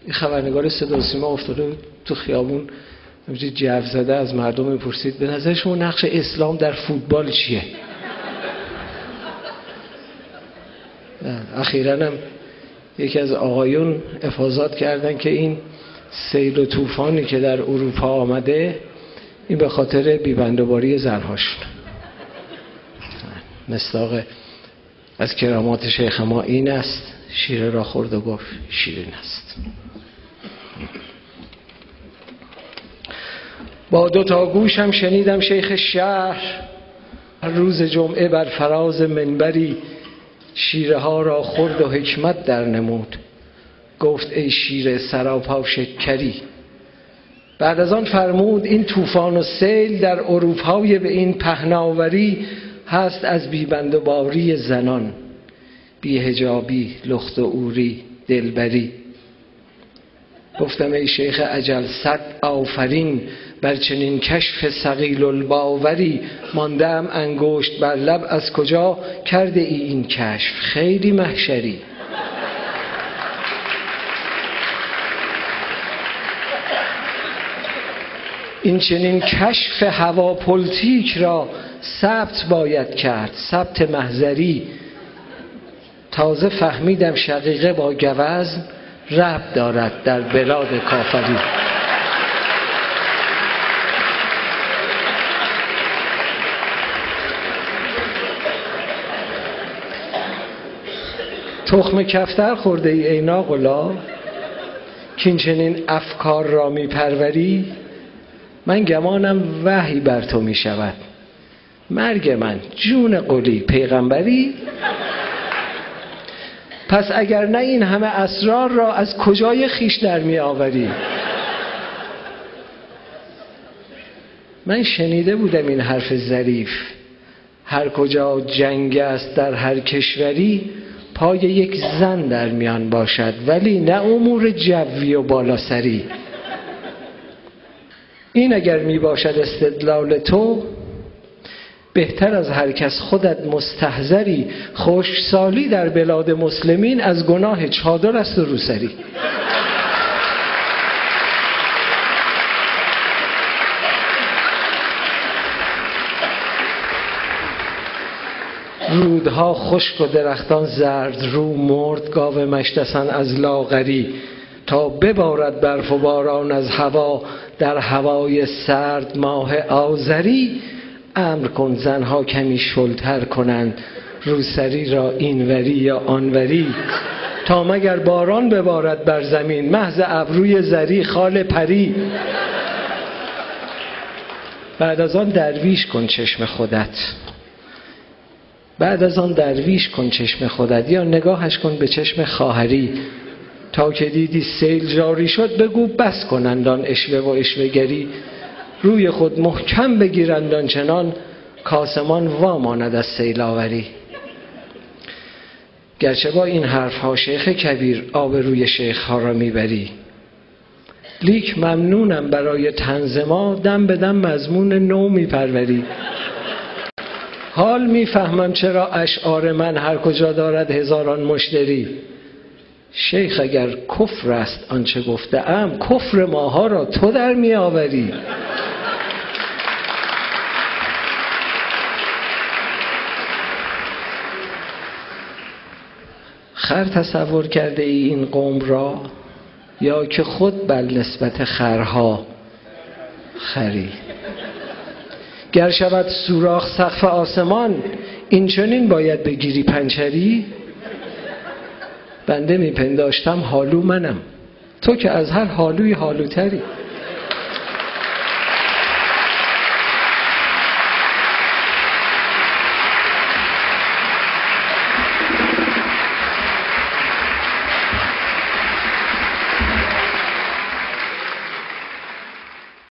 این خبرنگار صدا و سیما افتاده تو خیابون، همینجوری جو زده از مردم میپرسید به نظر شما نقش اسلام در فوتبال چیه؟ اخیراً هم یکی از آقایون افاضات کردن که این سیل و طوفانی که در اروپا آمده این به خاطر بیبندوباری زنهاشون. مصداق از کرامات شیخ ما این است: شیره را خورد و گفت شیرین است. با دو تا گوشم شنیدم شیخ شهر روز جمعه بر فراز منبری شیره ها را خورد و حکمت در نمود. گفت ای شیر سراپا شکری. بعد از آن فرمود این طوفان و سیل در اروپای به این پهناوری هست از بیبندوباری زنان، بی‌حجابی، لخت و عوری، دلبری. گفتم ای شیخ اجل صد آفرین بر چنین کشف ثقیل الباوری. ماندم انگشت بر لب از کجا کرده ای این کشف خیلی محشری. این چنین کشف هواپولتیک را ثبت باید کرد، ثبت محضری. تازه فهمیدم شقیقه با گوزن ربط دارد در بلاد کافری. تخم کفتر خورده ای ناقلا که این چنین افکار را می پروری. من گمانم وحی بر تو می شود، مرگ من جون قلی پیغمبری. پس اگر نه این همه اسرار را از کجای خیش در می آوری؟ من شنیده بودم این حرف ظریف: هر کجا جنگ است در هر کشوری پای یک زن در میان باشد، ولی نه امور جوی و بالاسری. این اگر می باشد استدلال تو، بهتر از هر کس خودت مستحضری. خشکسالی در بلاد مسلمین از گناه چادر است و روسری. رودها خشک و درختان زرد رو، مرد گاو مشتسن از لاغری. تا ببارد برف و باران از هوا در هوای سرد ماه آذری. امر کن زنها کمی شلتر کنند روسری را اینوری یا آنوری. تا مگر باران ببارد بر زمین محض ابروی زری خال پری. بعد از آن درویش کن چشم خودت، بعد از آن درویش کن چشم خودت، یا نگاهش کن به چشم خواهری. تا که دیدی سیل جاری شد بگو بس کنند آن اشوه و اشوه‌گری. روی خود محکم بگیرند آنچنان کاسمان واماند از سیل آوری. گرچه با این حرف ها شیخ کبیر آب روی شیخ ها را میبری، لیک ممنونم برای طنز ما دم به دم مضمون نو میپروری. حال میفهمم چرا اشعار من هر کجا دارد هزاران مشتری. شیخ اگر کفر است آنچه گفته ام، کفر ماها را تو در می آوری. خر تصور کرده ای این قوم را، یا که خود بر نسبت خرها خری؟ گر شود سوراخ سقف آسمان این چنین باید بگیری پنچری. بنده میپنداشتم حالو منم، تو که از هر حالوی حالوتری.